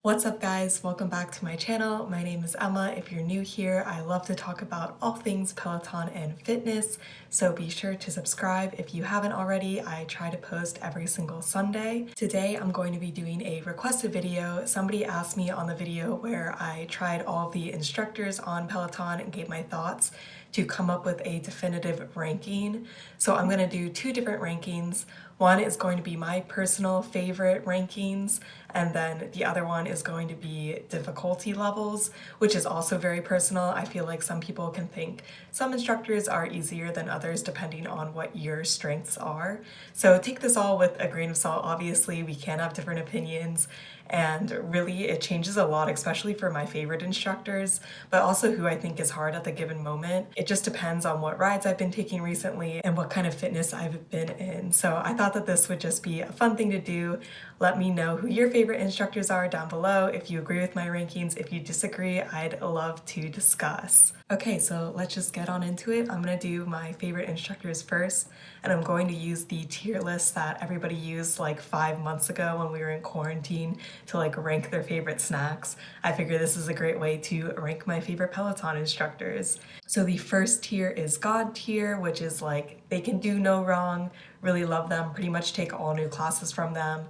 What's up guys, welcome back to my channel. My name is Emma. If you're new here, I love to talk about all things Peloton and fitness, so be sure to subscribe if you haven't already. I try to post every single Sunday. Today I'm going to be doing a requested video. Somebody asked me on the video where I tried all the instructors on Peloton and gave my thoughts to come up with a definitive ranking. So I'm going to do two different rankings. One is going to be my personal favorite rankings, and then the other one is going to be difficulty levels, which is also very personal. I feel like some people can think some instructors are easier than others depending on what your strengths are. So take this all with a grain of salt. Obviously, we can have different opinions, and really it changes a lot, especially for my favorite instructors, but also who I think is hard at the given moment. It just depends on what rides I've been taking recently and what kind of fitness I've been in. So I thought that this would just be a fun thing to do. Let me know who your favorite instructors are down below. If you agree with my rankings, if you disagree, I'd love to discuss. Okay, so let's just get on into it. I'm gonna do my favorite instructors first, and I'm going to use the tier list that everybody used like 5 months ago when we were in quarantine to like rank their favorite snacks. I figure this is a great way to rank my favorite Peloton instructors. So the first tier is God tier, which is like they can do no wrong, really love them, pretty much take all new classes from them.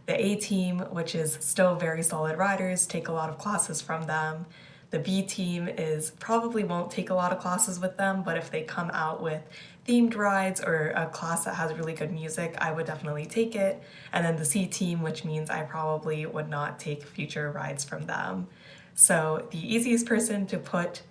The A team, which is still very solid riders, take a lot of classes from them. The B team is probably won't take a lot of classes with them, but if they come out with themed rides or a class that has really good music, I would definitely take it. And then the C team, which means I probably would not take future rides from them. So the easiest person to put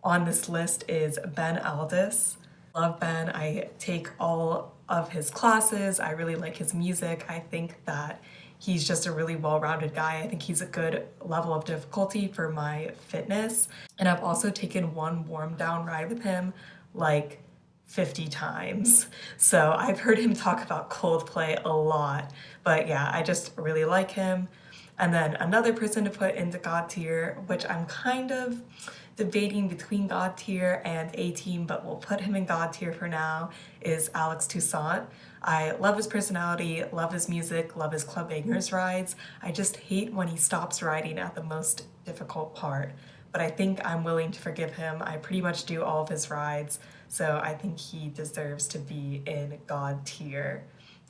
on this list is Ben Aldis. Love Ben. I take all of his classes. I really like his music. I think that he's just a really well-rounded guy. I think he's a good level of difficulty for my fitness. And I've also taken one warm down ride with him like 50 times. So I've heard him talk about Coldplay a lot. But yeah, I just really like him. And then another person to put into God tier, which I'm kind of debating between God tier and A team, but we'll put him in God tier for now, is Alex Toussaint. I love his personality, love his music, love his Club Bangers rides. I just hate when he stops riding at the most difficult part, but I think I'm willing to forgive him. I pretty much do all of his rides, so I think he deserves to be in God tier.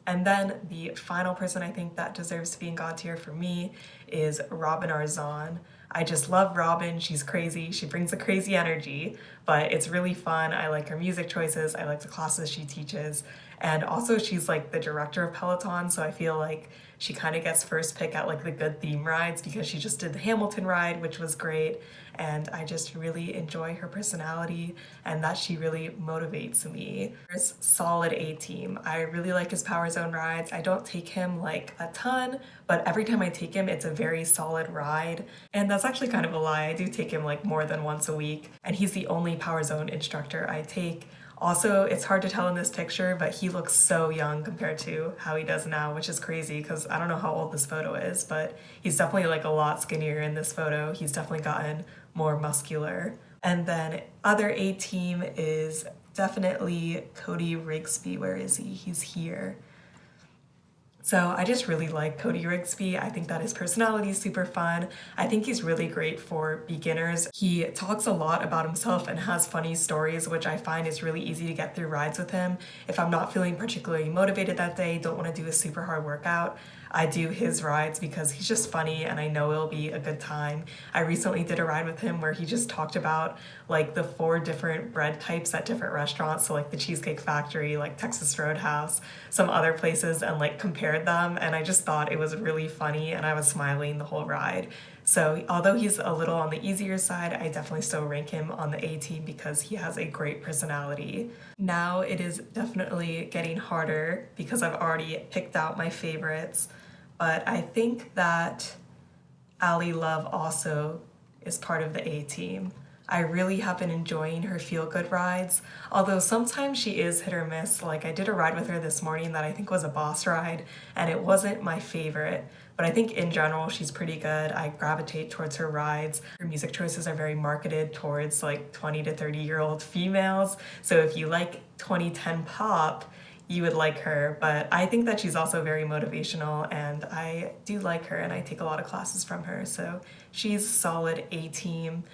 And then the final person I think that deserves to be in God tier for me is Robin Arzon. I just love Robin. She's crazy. She brings a crazy energy, but it's really fun. I like her music choices. I like the classes she teaches. And also she's like the director of Peloton, so I feel like she kind of gets first pick at like the good theme rides because she just did the Hamilton ride, which was great. And I just really enjoy her personality and that she really motivates me. There's solid A team. I really like his Power Zone rides. I don't take him like a ton, but every time I take him, it's a very solid ride. And that's actually kind of a lie. I do take him like more than once a week. And he's the only Power Zone instructor I take. Also, it's hard to tell in this picture, but he looks so young compared to how he does now, which is crazy because I don't know how old this photo is, but he's definitely like a lot skinnier in this photo. He's definitely gotten more muscular. And then other A team is definitely Cody Rigsby. Where is he? He's here. So I just really like Cody Rigsby. I think that his personality is super fun. I think he's really great for beginners. He talks a lot about himself and has funny stories, which I find is really easy to get through rides with him. If I'm not feeling particularly motivated that day, don't want to do a super hard workout, I do his rides because he's just funny and I know it'll be a good time. I recently did a ride with him where he just talked about like the 4 different bread types at different restaurants. So like the Cheesecake Factory, like Texas Roadhouse, some other places, and like compared them. And I just thought it was really funny and I was smiling the whole ride. So although he's a little on the easier side, I definitely still rank him on the A team because he has a great personality. Now it is definitely getting harder because I've already picked out my favorites, but I think that Ali Love also is part of the A team. I really have been enjoying her feel-good rides, although sometimes she is hit or miss. Like I did a ride with her this morning that I think was a boss ride, and it wasn't my favorite, but I think in general she's pretty good. I gravitate towards her rides. Her music choices are very marketed towards like 20 to 30-year-old females, so if you like 2010 pop, you would like her, but I think that she's also very motivational and I do like her and I take a lot of classes from her. So she's solid A team.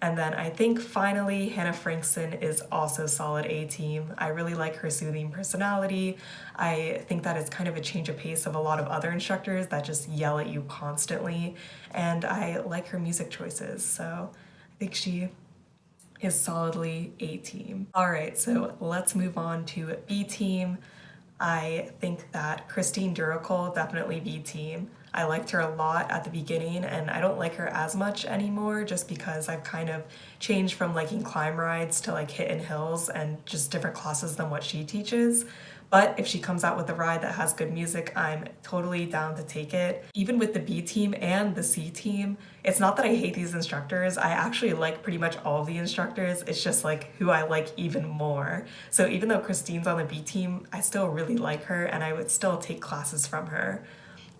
And then I think finally Hannah Frankson is also solid A team. I really like her soothing personality. I think that it's kind of a change of pace of a lot of other instructors that just yell at you constantly. And I like her music choices. So I think she is solidly A team. All right, so let's move on to B team. I think that Christine Duracle, definitely B team. I liked her a lot at the beginning and I don't like her as much anymore just because I've kind of changed from liking climb rides to like hit and hills and just different classes than what she teaches. But if she comes out with a ride that has good music, I'm totally down to take it. Even with the B team and the C team, it's not that I hate these instructors. I actually like pretty much all of the instructors. It's just like who I like even more. So even though Christine's on the B team, I still really like her and I would still take classes from her.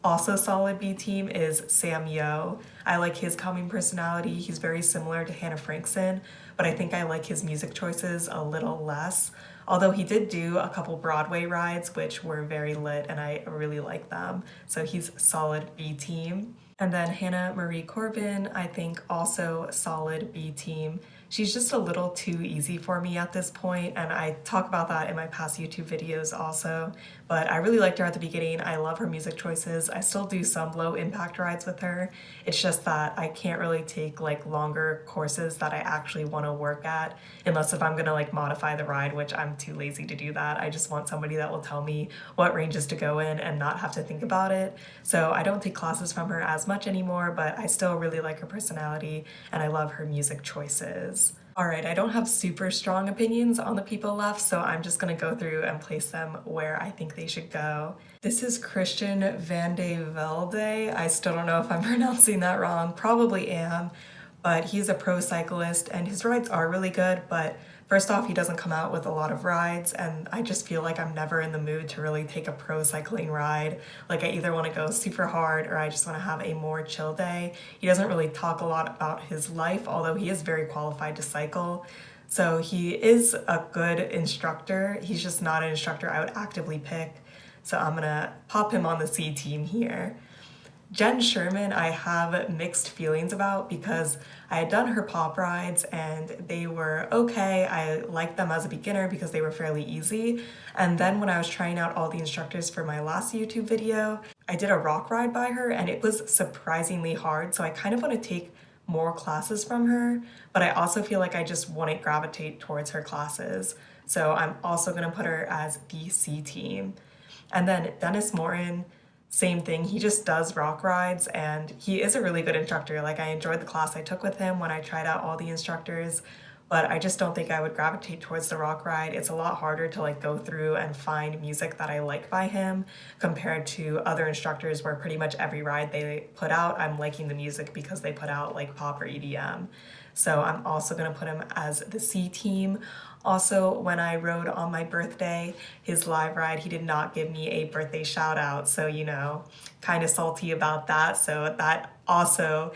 Also solid B team is Sam Yo. I like his calming personality. He's very similar to Hannah Frankson, but I think I like his music choices a little less. Although he did do a couple Broadway rides, which were very lit and I really like them. So he's solid B team. And then Hannah Marie Corbin, I think also solid B team. She's just a little too easy for me at this point, and I talk about that in my past YouTube videos also. But I really liked her at the beginning. I love her music choices. I still do some low impact rides with her. It's just that I can't really take like longer courses that I actually want to work at unless if I'm gonna like modify the ride, which I'm too lazy to do that. I just want somebody that will tell me what ranges to go in and not have to think about it. So I don't take classes from her as much anymore, but I still really like her personality and I love her music choices. All right, I don't have super strong opinions on the people left, so I'm just gonna go through and place them where I think they should go. This is Christian Van de Velde. I still don't know if I'm pronouncing that wrong, probably am, but he's a pro cyclist and his rides are really good, but first off, he doesn't come out with a lot of rides and I just feel like I'm never in the mood to really take a pro cycling ride. Like I either want to go super hard or I just want to have a more chill day. He doesn't really talk a lot about his life, although he is very qualified to cycle. So he is a good instructor. He's just not an instructor I would actively pick. So I'm gonna pop him on the C team here. Jen Sherman, I have mixed feelings about because I had done her pop rides and they were okay. I liked them as a beginner because they were fairly easy. And then when I was trying out all the instructors for my last YouTube video, I did a rock ride by her and it was surprisingly hard. So I kind of want to take more classes from her, but I also feel like I just wouldn't gravitate towards her classes. So I'm also going to put her as the C team. And then Dennis Morton, same thing. He just does rock rides and he is a really good instructor. Like I enjoyed the class I took with him when I tried out all the instructors, but I just don't think I would gravitate towards the rock ride. It's a lot harder to like go through and find music that I like by him compared to other instructors where pretty much every ride they put out, I'm liking the music because they put out like pop or EDM. So I'm also gonna put him as the C team. Also, when I rode on my birthday, his live ride, he did not give me a birthday shout out. So, you know, kind of salty about that. So that also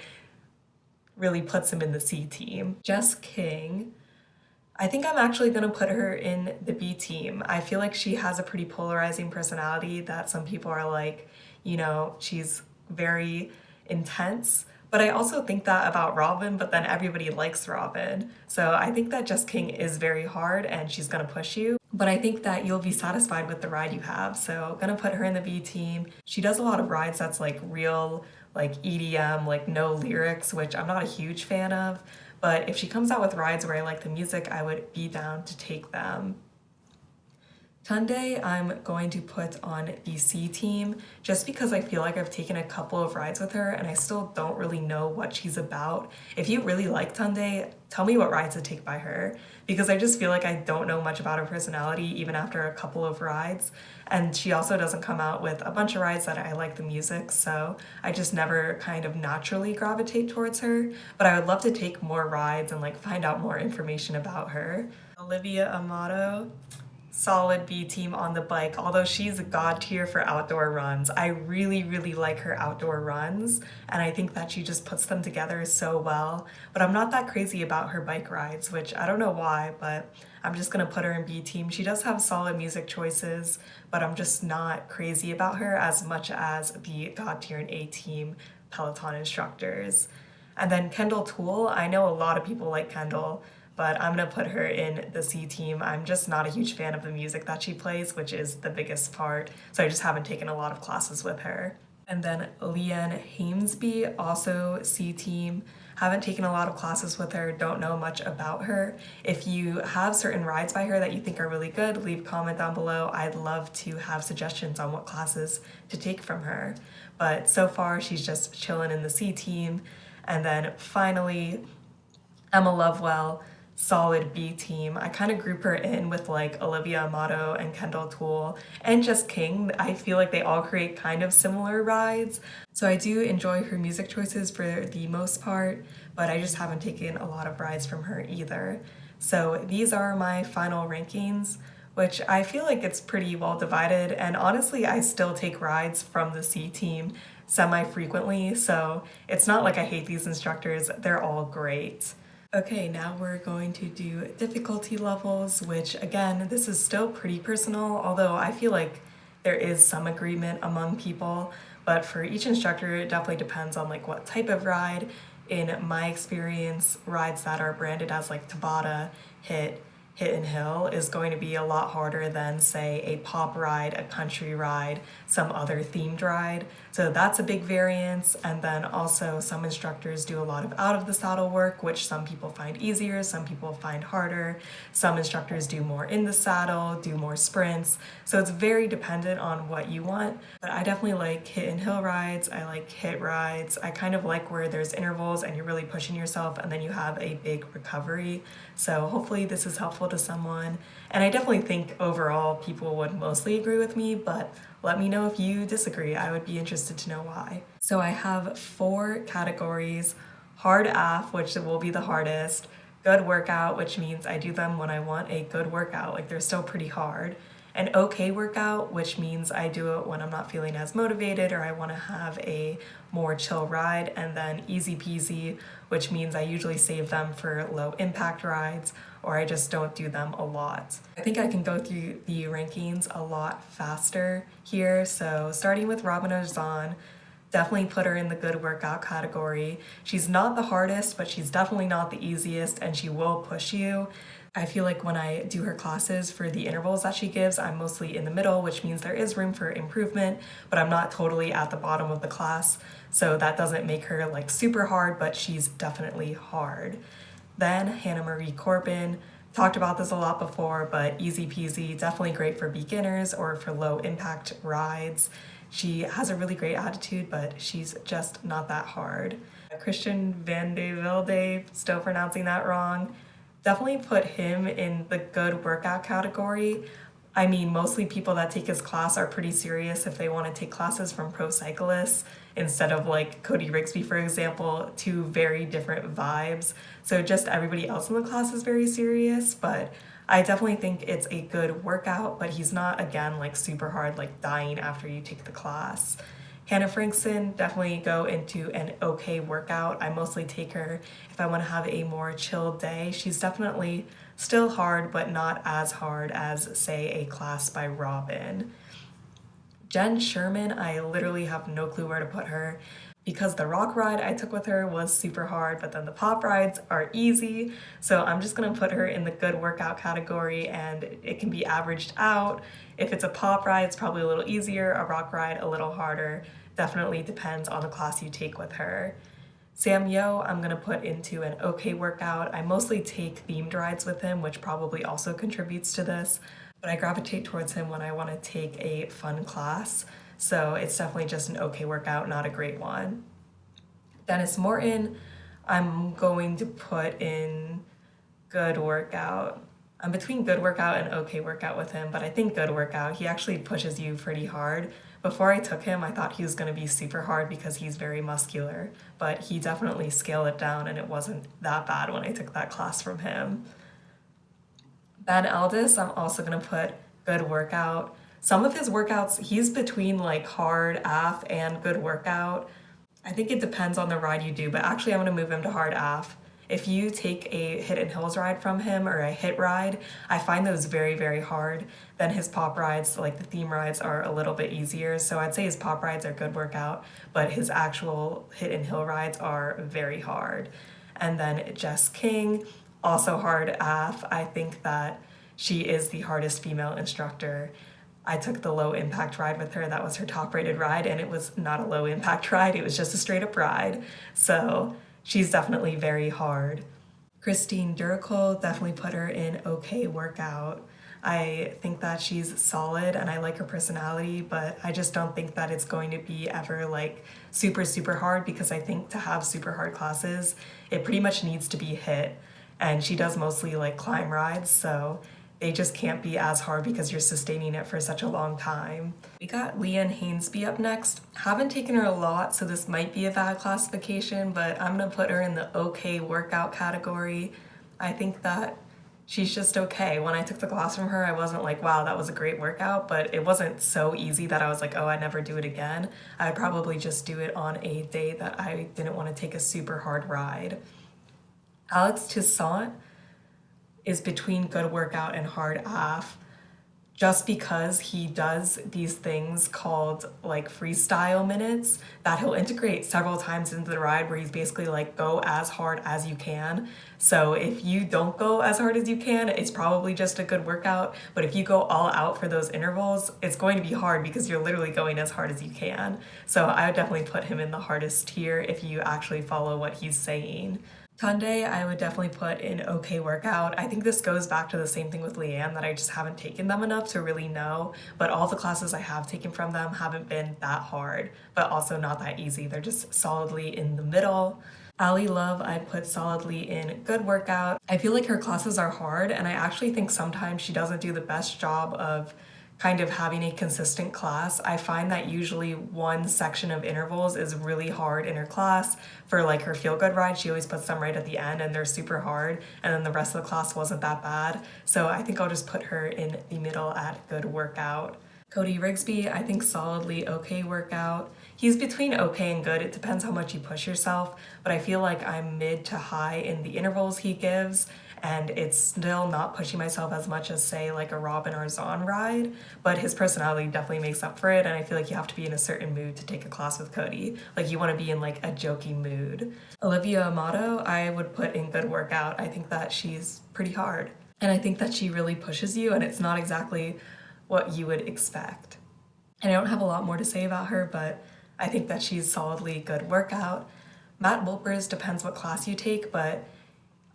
really puts him in the C team. Jess King, I think I'm actually gonna put her in the B team. I feel like she has a pretty polarizing personality that some people are like, you know, she's very intense. But I also think that about Robin, but then everybody likes Robin. So I think that Jess King is very hard and she's gonna push you. But I think that you'll be satisfied with the ride you have. So gonna put her in the B team. She does a lot of rides that's like real, like EDM, like no lyrics, which I'm not a huge fan of. But if she comes out with rides where I like the music, I would be down to take them. Tunde, I'm going to put on the C team just because I feel like I've taken a couple of rides with her and I still don't really know what she's about. If you really like Tunde, tell me what rides to take by her because I just feel like I don't know much about her personality even after a couple of rides. And she also doesn't come out with a bunch of rides that I like the music, so I just never kind of naturally gravitate towards her. But I would love to take more rides and like find out more information about her. Olivia Amato. Solid B team on the bike, although she's a god tier for outdoor runs. I really, really like her outdoor runs, and I think that she just puts them together so well. But I'm not that crazy about her bike rides, which I don't know why, but I'm just gonna put her in B team. She does have solid music choices, but I'm just not crazy about her as much as the god tier and A team Peloton instructors. And then Kendall Toole, I know a lot of people like Kendall, but I'm gonna put her in the C team. I'm just not a huge fan of the music that she plays, which is the biggest part, so I just haven't taken a lot of classes with her. And then Leanne Hamesby, also C team. Haven't taken a lot of classes with her, don't know much about her. If you have certain rides by her that you think are really good, leave a comment down below. I'd love to have suggestions on what classes to take from her. But so far, she's just chilling in the C team. And then finally, Emma Lovewell, solid B team. I kind of group her in with like Olivia Amato and Kendall Toole and Jess King. I feel like they all create kind of similar rides. So I do enjoy her music choices for the most part, but I just haven't taken a lot of rides from her either. So these are my final rankings, which I feel like it's pretty well divided. And honestly, I still take rides from the C team semi-frequently, so it's not like I hate these instructors. They're all great. Okay, now we're going to do difficulty levels, which again, this is still pretty personal, although I feel like there is some agreement among people, but for each instructor, it definitely depends on like what type of ride. In my experience, rides that are branded as like Tabata, Hit and Hill is going to be a lot harder than say a pop ride, a country ride, some other themed ride. So that's a big variance. And then also some instructors do a lot of out of the saddle work, which some people find easier, some people find harder. Some instructors do more in the saddle, do more sprints. So it's very dependent on what you want. But I definitely like hit and hill rides. I like hit rides. I kind of like where there's intervals and you're really pushing yourself and then you have a big recovery. So hopefully this is helpful to someone. And I definitely think overall people would mostly agree with me, but let me know if you disagree. I would be interested to know why. So I have 4 categories: hard AF, which will be the hardest, good workout, which means I do them when I want a good workout, like they're still pretty hard, an okay workout, which means I do it when I'm not feeling as motivated or I want to have a more chill ride, and then easy peasy, which means I usually save them for low impact rides or I just don't do them a lot. I think I can go through the rankings a lot faster here. So starting with Robin Ozan, definitely put her in the good workout category. She's not the hardest, but she's definitely not the easiest, and she will push you. I feel like when I do her classes for the intervals that she gives, I'm mostly in the middle, which means there is room for improvement, but I'm not totally at the bottom of the class. So that doesn't make her like super hard, but she's definitely hard. Then Hannah Marie Corbin, talked about this a lot before, but easy peasy, definitely great for beginners or for low impact rides. She has a really great attitude, but she's just not that hard. Christian Van de Velde, still pronouncing that wrong, definitely put him in the good workout category. I mean, mostly people that take his class are pretty serious if they want to take classes from pro cyclists instead of like Cody Rigsby, for example, 2 very different vibes. So just everybody else in the class is very serious, but I definitely think it's a good workout, but he's not, again, like super hard, like dying after you take the class. Hannah Frankson, definitely go into an okay workout. I mostly take her if I want to have a more chill day. She's definitely still hard, but not as hard as, say, a class by Robin. Jen Sherman, I literally have no clue where to put her because the rock ride I took with her was super hard, but then the pop rides are easy. So I'm just gonna put her in the good workout category, and it can be averaged out. If it's a pop ride, it's probably a little easier, a rock ride a little harder. Definitely depends on the class you take with her. Sam Yo, I'm gonna put into an okay workout. I mostly take themed rides with him, which probably also contributes to this, but I gravitate towards him when I wanna take a fun class. So it's definitely just an okay workout, not a great one. Dennis Morton, I'm going to put in good workout. I'm between good workout and okay workout with him, but I think good workout. He actually pushes you pretty hard. Before I took him, I thought he was going to be super hard because he's very muscular, but he definitely scaled it down and it wasn't that bad when I took that class from him. Ben Eldest, I'm also gonna put good workout. Some of his workouts, he's between like hard AF and good workout. I think it depends on the ride you do, but actually I'm gonna move him to hard AF. If you take a hit and hills ride from him or a hit ride, I find those very, very hard. Then his pop rides, like the theme rides, are a little bit easier. So I'd say his pop rides are good workout, but his actual hit and hill rides are very hard. And then Jess King, also hard AF. I think that she is the hardest female instructor. I took the low impact ride with her. That was her top rated ride, and it was not a low impact ride, it was just a straight up ride. So she's definitely very hard. Christine Duracol, definitely put her in okay workout. I think that she's solid and I like her personality, but I just don't think that it's going to be ever like super, super hard, because I think to have super hard classes, it pretty much needs to be hit. And she does mostly like climb rides, so they just can't be as hard because you're sustaining it for such a long time. We got Leanne Hainsby up next. Haven't taken her a lot, so this might be a bad classification, but I'm gonna put her in the okay workout category. I think that she's just okay. When I took the class from her, I wasn't like, wow, that was a great workout, but it wasn't so easy that I was like, oh, I'd never do it again. I'd probably just do it on a day that I didn't want to take a super hard ride. Alex Toussaint is between good workout and hard AF, just because he does these things called like freestyle minutes that he'll integrate several times into the ride, where he's basically like, go as hard as you can. So if you don't go as hard as you can, it's probably just a good workout. But if you go all out for those intervals, it's going to be hard because you're literally going as hard as you can. So I would definitely put him in the hardest tier if you actually follow what he's saying. Tunde, I would definitely put in okay workout. I think this goes back to the same thing with Leanne, that I just haven't taken them enough to really know, but all the classes I have taken from them haven't been that hard, but also not that easy. They're just solidly in the middle. Ali Love, I'd put solidly in good workout. I feel like her classes are hard, and I actually think sometimes she doesn't do the best job of kind of having a consistent class. I find that usually one section of intervals is really hard in her class. For like her feel good ride, she always puts them right at the end and they're super hard, and then the rest of the class wasn't that bad. So I think I'll just put her in the middle at good workout. Cody Rigsby, I think solidly okay workout. He's between okay and good. It depends how much you push yourself, but I feel like I'm mid to high in the intervals he gives, and it's still not pushing myself as much as, say, like a Robin or Zahn ride, but his personality definitely makes up for it, and I feel like you have to be in a certain mood to take a class with Cody. Like, you want to be in like a jokey mood. Olivia Amato, I would put in good workout. I think that she's pretty hard, and I think that she really pushes you, and it's not exactly what you would expect. And I don't have a lot more to say about her, but I think that she's solidly good workout. Matt Wilpers, depends what class you take, but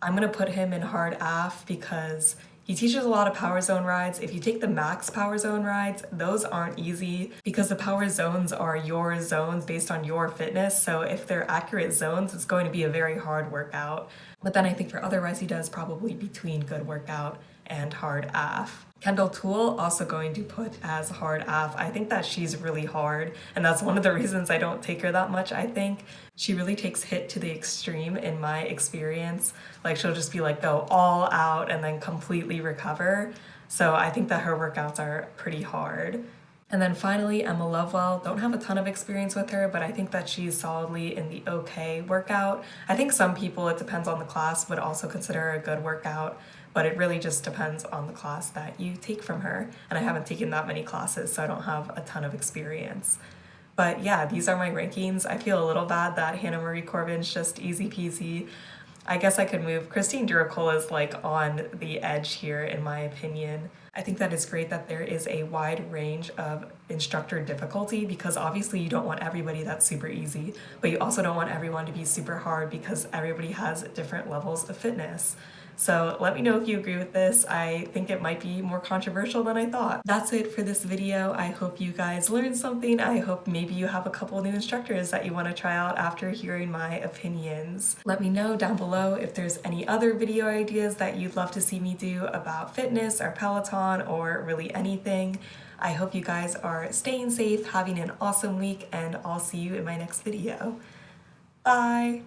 I'm gonna put him in hard AF because he teaches a lot of power zone rides. If you take the max power zone rides, those aren't easy because the power zones are your zones based on your fitness. So if they're accurate zones, it's going to be a very hard workout. But then I think for other rides he does probably between good workout and hard AF. Kendall Toole, also going to put as hard AF. I think that she's really hard, and that's one of the reasons I don't take her that much, I think. She really takes hit to the extreme in my experience. Like, she'll just be like, go all out and then completely recover. So I think that her workouts are pretty hard. And then finally, Emma Lovewell. Don't have a ton of experience with her, but I think that she's solidly in the okay workout. I think some people, it depends on the class, would also consider her a good workout, but it really just depends on the class that you take from her. And I haven't taken that many classes, so I don't have a ton of experience. But yeah, these are my rankings. I feel a little bad that Hannah Marie Corbin's just easy peasy. I guess I could move. Christine Duracol is like on the edge here in my opinion. I think that it's great that there is a wide range of instructor difficulty, because obviously you don't want everybody that's super easy, but you also don't want everyone to be super hard because everybody has different levels of fitness. So let me know if you agree with this. I think it might be more controversial than I thought. That's it for this video. I hope you guys learned something. I hope maybe you have a couple new instructors that you want to try out after hearing my opinions. Let me know down below if there's any other video ideas that you'd love to see me do about fitness or Peloton or really anything. I hope you guys are staying safe, having an awesome week, and I'll see you in my next video. Bye!